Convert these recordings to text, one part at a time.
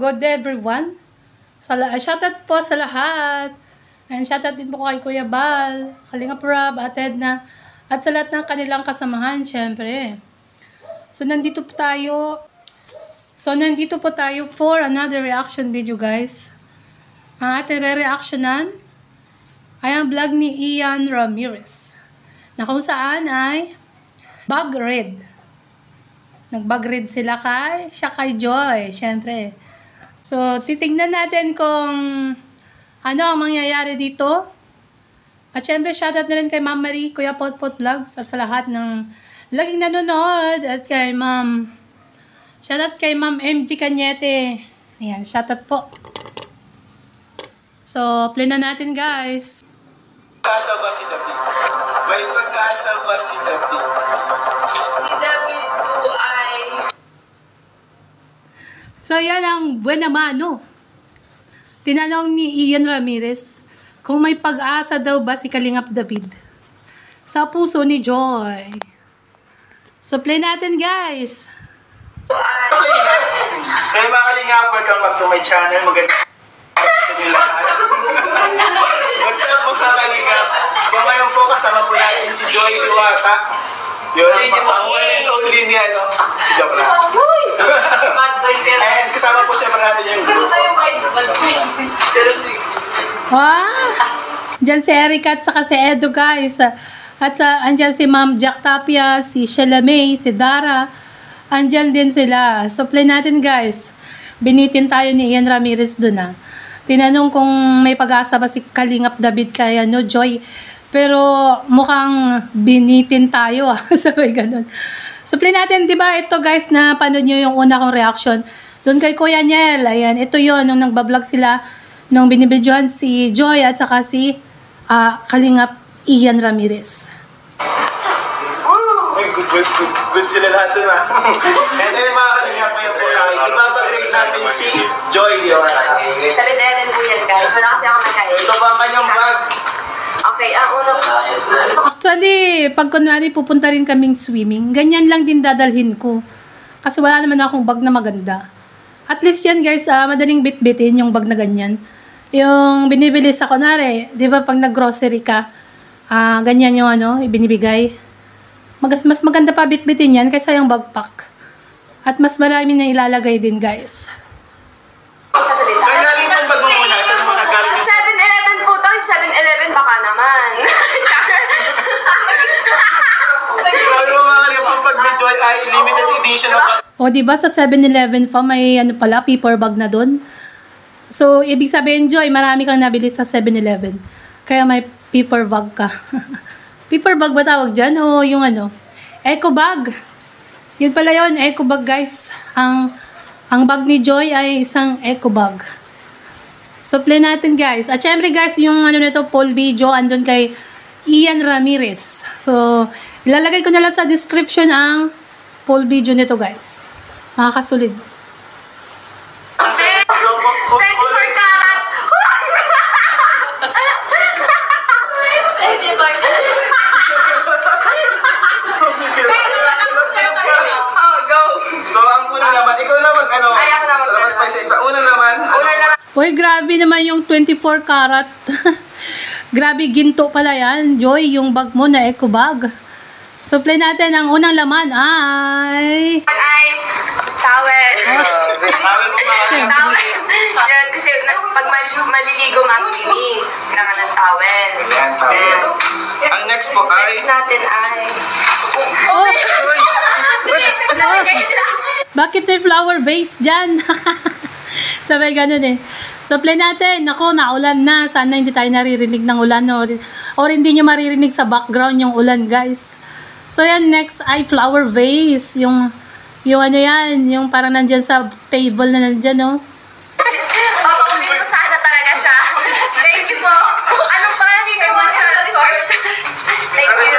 good day everyone. Shoutout po sa lahat. And shoutout din po kay Kuya Bal, Kalingap Rob, Ate Edna, at sa lahat ng kanilang kasamahan, syempre. So, nandito po tayo for another reaction video, guys. Ang ating re-reactionan ay ang vlog ni Ian Ramirez, na kung saan ay bag red. Nag-bag red sila siya kay Joy, syempre. So, titignan natin kung ano ang mangyayari dito. At syempre, shoutout na rin kay Ma'am Marie, Kuya Potpot Vlogs, at sa lahat ng laging nanonood. At kay Ma'am, shoutout kay Ma'am MG Cañete. Ayan, shoutout po. So, play na natin, guys. Pagkasa ba si David? May pagkasa ba si David? Si David po ay... So, yan ang buena mano. Tinanong ni Ian Ramirez kung may pag-asa daw ba si Kalingap David sa puso ni Joy. So, play natin, guys. So, yung mga Kalingap, welcome back to my channel. Maganda sa nila. What's up, mga Kalingap? So, ngayon po, kasama po natin si Joy Diwata. Yun, ang only niya, no? Joke lang. And kasama po siya natin yung group. Diyan si Erica at saka si Edo, guys. At andyan si Ma'am Jack Tapia, si Sheila May, si Dara. Andyan din sila. So, play natin, guys. Binitin tayo ni Ian Ramirez dun, Tinanong kung may pag-asa ba si Kalingap David kaya no, Joy. Pero mukhang binitin tayo, Sabay ganun. So, play natin, di ba? Ito, guys, na panood nyo yung una kong reaction. Doon kay Kuya Niel. Ayan, ito yon nung nagbablog sila, nung binibidyohan si Joy at saka si Kalingap Ian Ramirez. Good sila lahat dun, And then, mga Kalingap, ngayon po, ibabag-rate natin si Joy Diwata. 7-11 po yan, guys. Wala kasi ako nagkain. So, ito pa ang kanyang bag. Okay, ang una po. Actually, pag kunwari pupunta rin kaming swimming, ganyan lang din dadalhin ko. Kasi wala naman akong bag na maganda. At least yan, guys, madaling bit-bitin yung bag na ganyan. Yung binibili sa kunwari, di ba pag nag-grocery ka, ganyan yung ibinibigay. Mas maganda pa bit-bitin yan kaysa yung bagpack. At mas marami na ilalagay din, guys. Sasalita. So, galing itong bag mo muna. Saan mo nagaling? 7-11 po to. 7-11 baka naman. Ano mga Kalingap, ang bag ni Joy ay limited edition. O, diba sa 7-Eleven pa may paper bag na doon? So, ibig sabihin, Joy, marami kang nabili sa 7-Eleven. Kaya may paper bag ka. Paper bag ba tawag dyan? O yung eco bag. Yun pala yun, eco bag, guys. Ang bag ni Joy ay isang eco bag. So, play natin, guys. At syempre, guys, yung nito, poll video, andun kay Ian Ramirez. So, ilalagay ko na lang sa description ang full video nito, guys. Makakasulid. 24 karat! 24. So, ang unang naman, ikaw na Ay, ako na labas pa isa. Unang naman. Uy, grabe naman yung 24 karat. Grabe, ginto pala yan, Joy, yung bag mo na eco bag. So, play natin. Ang unang laman ay... Towel. Towel mo mga Towel. Yan, kasi pag maliligo mga swimming, kailangan ng towel. Ayan, towel. Ang next po ay... Next natin ay... Oh! Bakit may flower vase dyan? Sabay ganun So, play natin. Ako, naulan na. Sana hindi tayo naririnig ng ulan. Or hindi nyo maririnig sa background yung ulan, guys. So, yan. Next ay flower vase. Yung yan. Yung parang nandyan sa table na nandyan, Papaunin mo sana talaga siya. Thank you po. Anong parang mo sa resort? Thank you.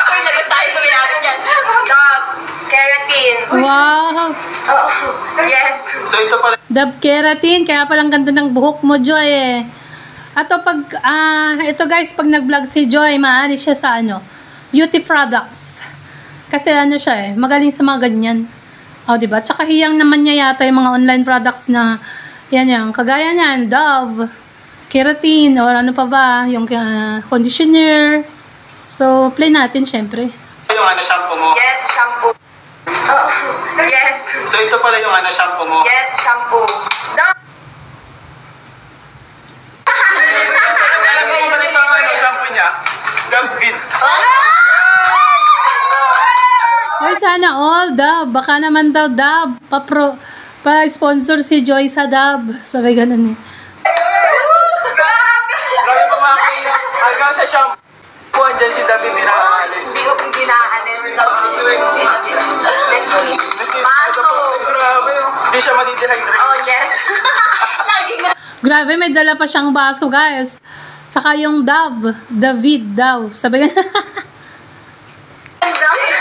Uy, nagat tayo sa mayari dyan. Dog. Keratin. Wow! Yes. So, ito pala. Dove Keratin. Kaya palang ganda ng buhok mo, Joy, Ato ito guys, pag nag-vlog si Joy, maaari siya sa beauty products. Kasi siya magaling sa mga ganyan. O, diba? Tsaka hiyang naman niya yata yung mga online products na, yan, kagaya niyan, Dove, keratin, or ano pa ba, yung conditioner. So, play natin, syempre. Yung shampoo mo. Yes, shampoo. Oh, yes. So, ito pala yung shampoo mo. Yes, shampoo. Alam mo ba ito ang shampoo niya? Gabvid. Ay, sana all, Dove. Baka naman daw, Dove. Pa-sponsor si Joy sa Dove. Sabi ganun eh. Lagi pa mga kanya. Hanggang sa shampoo, andyan si David din nakaalis. Hindi ko pinaalis. Next week. Baso. Grabe, hindi siya madidehydrate. Oh, yes. Lagi nga. Grabe, may dala pa siyang baso, guys. Saka yung Dove. David, Dove. Sabi ganun.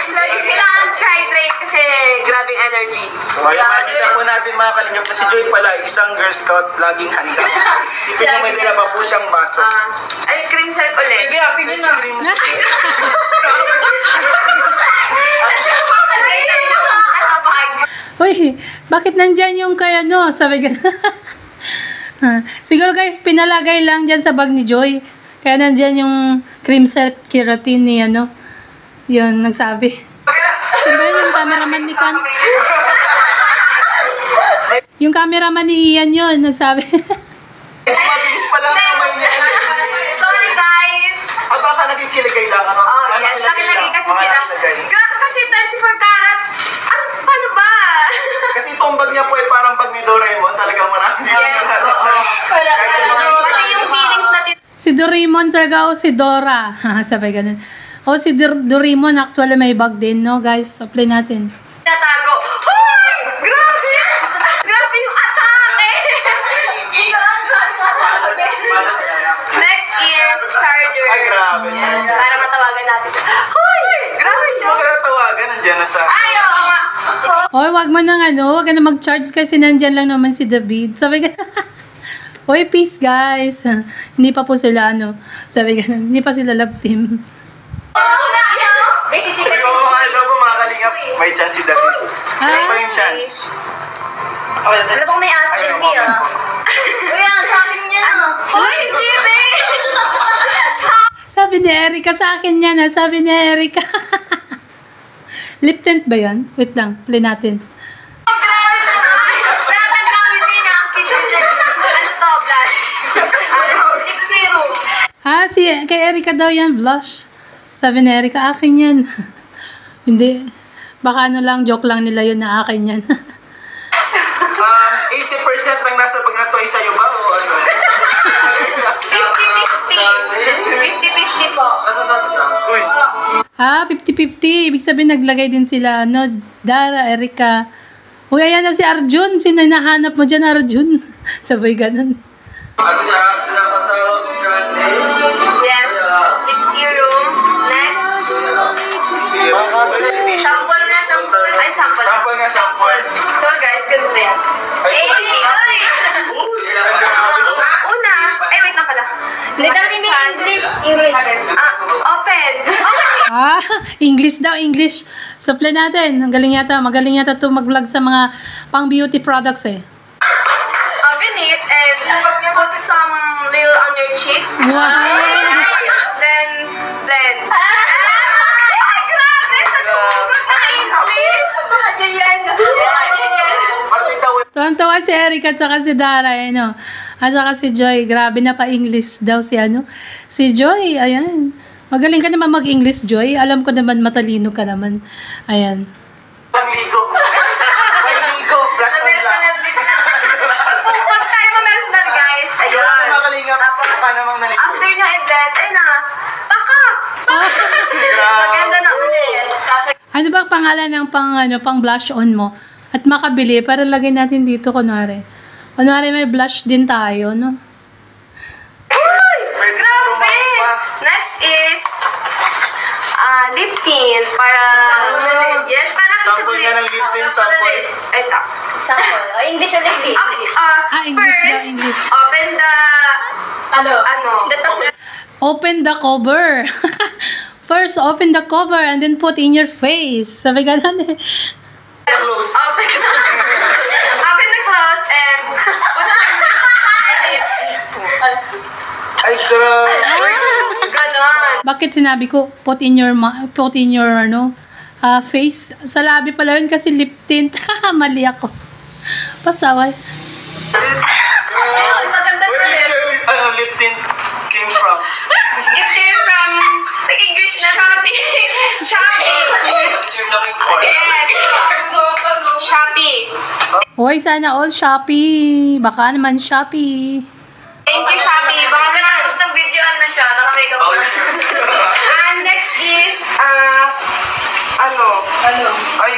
Lagi kailangan hydrate kasi grabing energy. So, ayan, nakita po natin mga kalingap na si Joy pala, isang Girl Scout, laging handa. Sipin niyo may dala pa po siyang baso. Ay, cream silk ulit. Baby, happy din na. Cream silk. Uy, bakit nandyan yung kay ano? Sabi ganun. Siguro guys, pinalagay lang dyan sa bag ni Joy. Kaya nandyan yung cream silk keratin ni ano. Yun, nagsabi. Diba yung cameraman ni Kan? Yung cameraman ni Ian yun, nagsabi. Mabilis pala ang kamay niya. Sorry, guys. Baka nakikiligay lang. Ano? Oh, yes. Nakilagay kasi sila. Kasi 24 carats. Paano ba? Kasi itong bag niya po ay parang bag ni Doraemon. Talagang marami. Yes, oo. Pati yung feelings natin. Si Doraemon talaga o si Dora. Sabi ganun. O si Doraemon actually may bag din, no guys? So play natin. Natago. Hoy! Grabe! Grabe yung atake! Ikaw ang grabe yung atake. Next is charger. Ay, grabe. Yes, para matawagan natin. Hoy! Grabe Huwag yun. ka tawagan. Nandiyan na sa... Ay, oo nga. Oy, wag mo nang ano, wag ka na mag-charge kasi nandyan lang naman si David. Sabi ka, Oy, peace guys. Hindi pa po sila ano. Sabi ka, hindi pa sila love team. Oo nga, ano? Basically, Sabi ko mga po mga kalingap, may chance si David. Ano ba yung chance? Wala bang may Aston B, ah? Kuya, sa akin niya, ano? Hoy, hindi, be! Sabi ni Erica sa akin yan, ha? Sabi ni Erica. Lip tint ba yan? Wait lang, play natin. Grabe na tayo. Lahat ang gamit ko yung nakakit ko dyan. Ano to, blood? Lip serum. Kay Erica daw yan, blush. Sabi ni Erica, akin yan. Hindi. Baka ano lang, joke lang nila yun na akin yan. 80% ng nasa bag na to ay sa'yo ba o ano? 50-50 po. Uy. 50-50. Ibig sabihin, naglagay din sila, ano, Dara, Erica. Uy, ayan na si Arjun. Sino nahanap mo dyan, Arjun? Sabay ganun. Yes. Lip serum. Next. Sample na, sample. Ay, sample. Sample nga, sample. So, guys, ganito yan. Ay, una. Ay, wait lang pala. English. Open. English daw, English. So, play natin. Ang galing yata. Magaling yata ito mag-vlog sa mga pang-beauty products eh. Open it and put some little on your cheek. Wow! Then, ay, grabe! Sa tumugot na English! Mga Jayan! Tuwang-tuwa si Erica at saka si Dara, no? At saka si Joy. Grabe na pa-English daw si ano. Si Joy, ayan. Magaling ka naman mag-English, Joy. Alam ko naman matalino ka naman. Ayan. Ang ligo. May ligo. Flash on lang. Huwag tayo ma-personal, guys. Ayun. Ayun. Mga kalingap. Baka namang naligo. After nyo i-blend, ay na, baka! Maganda na ulit. Ano ba ang pangalan ng pang blush on mo? At makabili para lagay natin dito kunwari. Kunwari may blush din tayo, no? Uy! Pwede Grabe! rumaw pa. Next is lip tint para yes, para Sample nga ng lip tint, sample. Ito. Sample. English ulit. English First, daw, English. open the the top. Open the cover. First, open the cover and then put in your face. Sabi ganun eh. Close. Open the close and... Ay, grabe. Ganon. Bakit sinabi ko, put in your face? Sa labi pala yun kasi lip tint. Mali ako. Pasaway. Ayun, maganda Where na is yun. your lip tint came from? It came from English na Shopee. Shopee. You're looking for? Yes. Shopee. Hoy, sana all Shopee. Baka naman Shopee. Thank you, Shopee. Baka natapos ng videoan na siya. Naka-makeup na. And next is, Ay,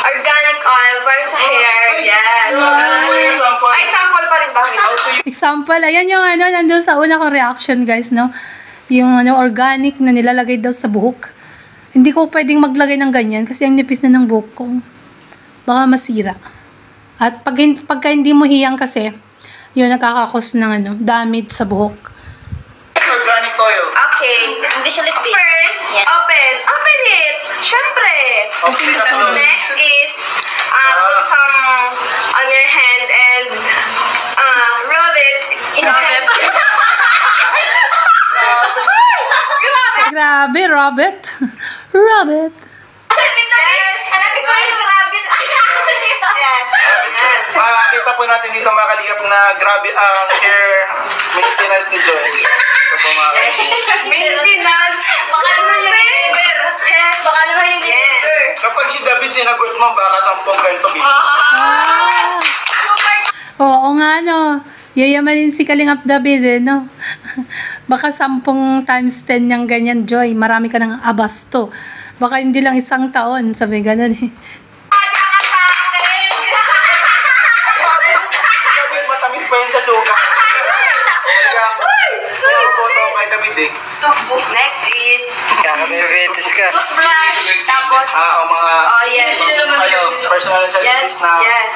organic oil para sa hair. Yes. sample yung sample. Ay, sample pa rin ba? How to use Example, ayan yung nandun sa una kong reaction guys, no? Yung organic na nilalagay daw sa buhok. Hindi ko pwedeng maglagay ng ganyan kasi ang nipis na ng buhok ko. Baka masira. At pagka hindi mo hiyang kasi, yun nakakakos ng damage sa buhok. organic oil. Okay. Hindi siya litbit. First, open it. Syempre. Okay, tapos. Next is, put some on your hand and rub it. Yes. Grabe. Grabe, Robert. Robert. Yes. Alapit ko yung rabbit. Yes. Yes. Makakita po natin dito mga kalingap na grabe ang hair maintenance ni Joy. Ito po mga kalingap. Maintenance. Baka naman yung deliver. Yes. Baka naman yung deliver. Kapag si David sinagot mo, baka 10 ganito bigyan. Ah. Oo nga, no. Yayamanin si Kalingap David, eh, no? Baka 10 times 10 niyang ganyan, Joy. Marami ka ng abasto. Baka hindi lang 1 taon, sabi ganun eh. David, matamis pa yun sa suka. Kaya ako boto kay David eh. Next is Kaka-diabetes ka. toothbrush. Tapos, Mga yes. personal Yes, necessities na. yes.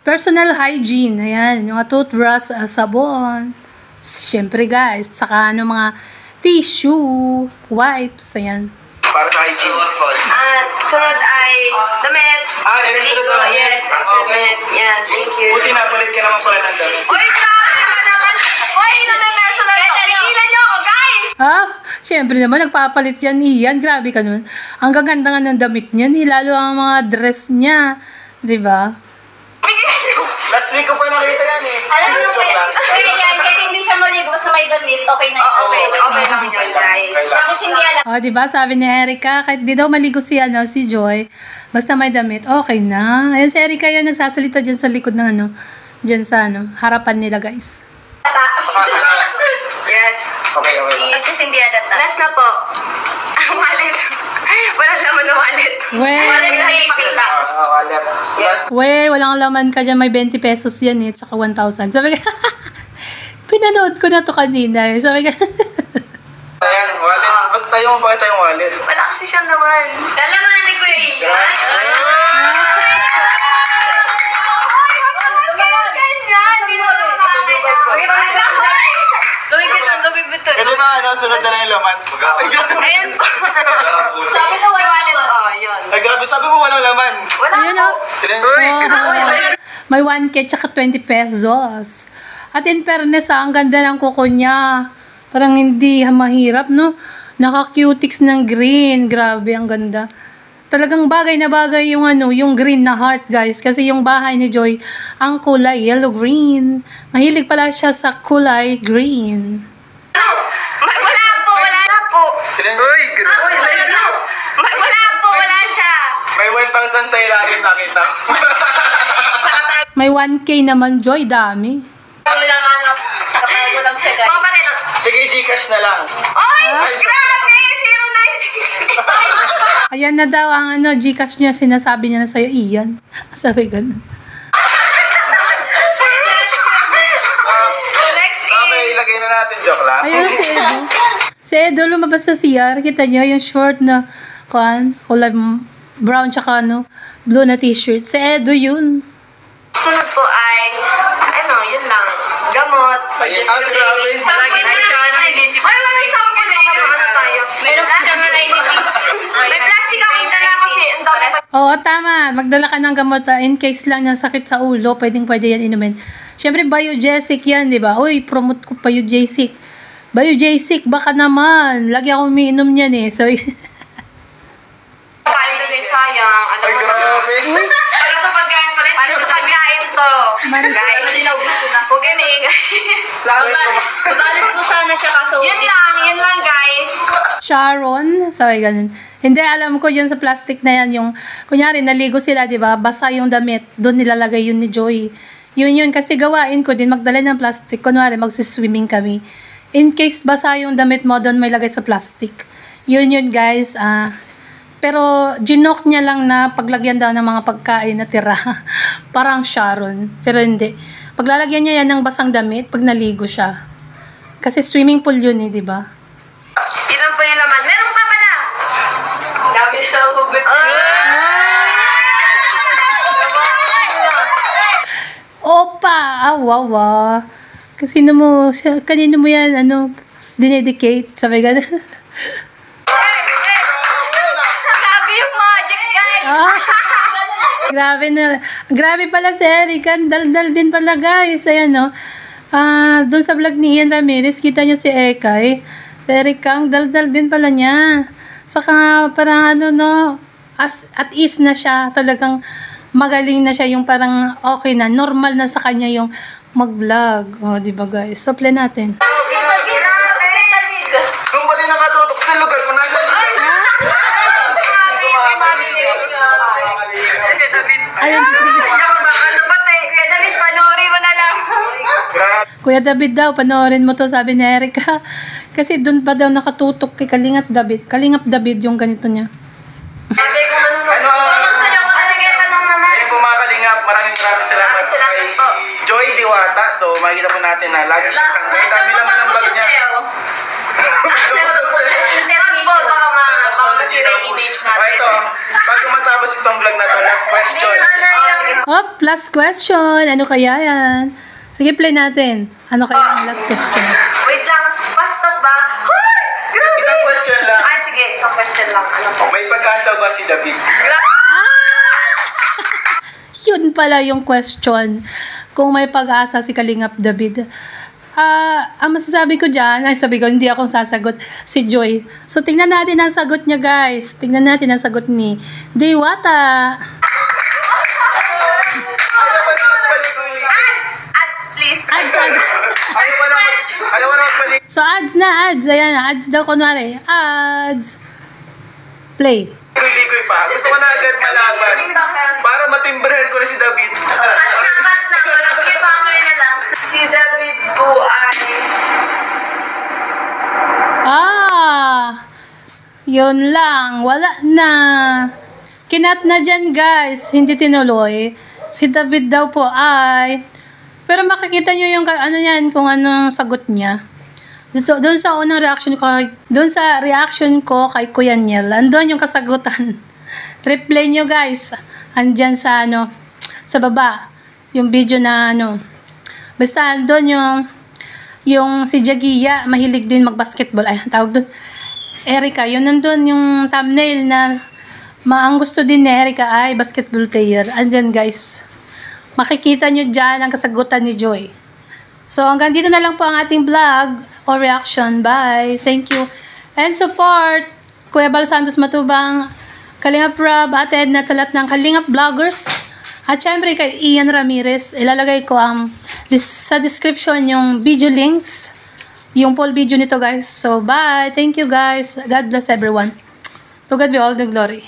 Personal hygiene, ayan, yung mga toothbrush, sabon. Siyempre guys, saka mga tissue, wipes, ayan. Para sa hygiene. Sunod ay damit. Extra Dito, damit. yes, extra damit. Yan, thank you. Buti napalit ka naman pala ng damit. Uy, grabe ka naman! Uy, nanameso na ito. Tigilan niyo ako, guys! Siyempre naman, nagpapalit yan, Ian. Grabe ka naman. Ang gaganda nga ng damit niya, lalo ang mga dress niya. Diba? Last week ko pa nakita yan eh. Alam mo Joke lang. kaya yan, kahit hindi siya maligo, basta may damit, okay na yun. Okay lang yun, guys. Tapos hindi alam. Diba? Sabi ni Erica, kahit di daw maligo si Joy, basta may damit, okay na. Ayan si Erica yan, nagsasalita dyan sa likod ng dyan sa harapan nila, guys. Yes. Okay. Tapos hindi alata. Last na po. Wallet. Walang laman na wallet. Wallet na ipakita. Wallet. Last. Walang laman ka dyan, may 20 pesos yan eh, tsaka 1,000. Sabi ka, pinanood ko na to kanina eh. Sabi ka, Ayan, wallet. Ba't tayo mo pa tayong wallet? Wala kasi siyang naman. Lalaman ni Kuya Ian. Louis Vuitton. Pwede ba sunod na lang yung laman? Ay, grabe. Ayan po. Sabi ko may wallet. Yun. Ay, grabe. Sabi mo walang laman. Wala ayun po. oh. May 1K tsaka 20 pesos. At in fairness, ang ganda ng kuko niya. Parang hindi mahirap, no? Naka-cutics ng green. Grabe, ang ganda. Talagang bagay na bagay yung yung green na heart, guys. Kasi yung bahay ni Joy, ang kulay yellow-green. Mahilig pala siya sa kulay green. Wala po. Uy, grabe. Wala siya. May 1,000 sa ilalim nakita ko. May 1K naman, Joy. Dami. Nakatago lang siya, guys. Mama rin. Sige, Gcash na lang. Ay, grabe! 096. Ayan na daw ang Gcash niya. Sinasabi niya na sa'yo, Ian. Sabi ganun. Next Okay, ilagay na natin. Joke lang. Ayun si Edo. Si Edo lumabas sa CR. Kita niyo yung short na kulay brown tsaka blue na t-shirt. Si Edo yun. Sunod po ay, yun lang. Gamot. Ay, grabe. Sample na siya. Ay, walang sample na. Tayo. Meron ka siyang 90 piece. May plastic ako dala kasi ang dami pa. Oo, tama. Magdala ka ng gamot in case lang ng sakit sa ulo. Pwede yan inumin. Siyempre, Biogesic yan, di ba? Uy, promote ko Biogesic. Biogesic, baka naman. Lagi ako umiinom niyan eh. So, Kain na din, sayang. Alam Ay, mo na. grabe. Para sa pagkain pala. Para sa pagkain to. Guys. Ano din naubos ko na. Huwag kami. Mabalit ko sana siya kaso. Yun lang guys. Sharon. Sorry, ganun. Hindi, alam ko yun sa plastic na yan. Yung, kunyari, naligo sila, di ba? Basa yung damit. Doon nilalagay yun ni Joy. Yun. Kasi gawain ko din, magdala ng plastic. Kunwari, magsiswimming kami. In case basa yung damit mo, doon may lagay sa plastic. Yun, guys. Pero, ginok niya lang na paglagyan daw ng mga pagkain na tira. Parang Sharon. Pero hindi. Paglalagyan niya yan ng basang damit, pag naligo siya. Kasi swimming pool yun eh, di ba? Ilan po yung laman? Meron pa pala. Dami na hugot. Opa! Wow. Kanino mo yan, dinedicate? Sabi gano'n. Grabe yung magic guys. Grabe pala si Erica. Daldal din pala guys. Ayan no. Doon sa vlog ni Ian Ramirez, kita nyo si Ekay. Si Erica, ang daldal din pala niya. Saka parang at ease na siya. Talagang magaling na siya, yung parang okay na, normal na sa kanya yung mag-vlog. O, diba guys? So, play natin. Doon pa din nakatutok sa lugar kung nasa siya. Ayun, Kuya David, panoorin mo na lang. Kuya David daw, panoorin mo to, sabi ni Erica. Kasi doon pa daw nakatutok kay Kalingap David. Kalingap David yung ganito niya. Sabi ko manunod. Sige, tanong naman. Ayun po mga kalingap, maraming salamat po kay Joy Diwata. So makikita po natin na lagi siyang tanggal. Ang dami naman ng bag niya. Ito, bago matapos itong vlog na to, last question. Oh, last question. Ano kaya yan? Sige, play natin. Ano kaya ang last question? Wait lang, basta ba? Hoy! Grabe! Isang question lang. Ay, sige, isang question lang. Ano po? May pag-asa ba si David? Yun pala yung question. Kung may pag-asa si Kalingap David. Ang masasabi ko dyan, hindi akong sasagot, si Joy. So, tingnan natin ang sagot niya, guys. Tingnan natin ang sagot ni Diwata. Ayaw ba naman paliguli? Ads, please. Ads. Ayaw ba naman paliguli? So, ads na, ads. Ayan, ads daw, kunwari. Ads. Play. Ligoy pa. Gusto ko na agad malaban. Para matimbrahan ko na si David. Si David po ay... Yun lang. Wala na. Kinat na dyan, guys. Hindi tinuloy. Si David daw po ay... Pero makikita nyo yung kung anong sagot niya. So, doon sa unang reaction ko kay Kuya Niel, andun yung kasagutan. Replay nyo, guys. Andyan sa sa baba. Yung video na basta andun yung si Jagiya, mahilig din mag-basketball. Ay, tawag doon. Erica, yun nandun yung thumbnail na ang gusto din ni Erica ay basketball player. Andyan, guys. Makikita nyo dyan ang kasagutan ni Joy. So, hanggang dito na lang po ang ating vlog or reaction. Bye. Thank you. And support Kuya Bal Santos Matubang, Kalingap Rob, Ate Edna, sa lahat ng Kalingap vloggers. At syempre kay Ian Ramirez, ilalagay ko sa description yung video links, yung full video nito, guys. So, bye. Thank you, guys. God bless everyone. To God be all the glory.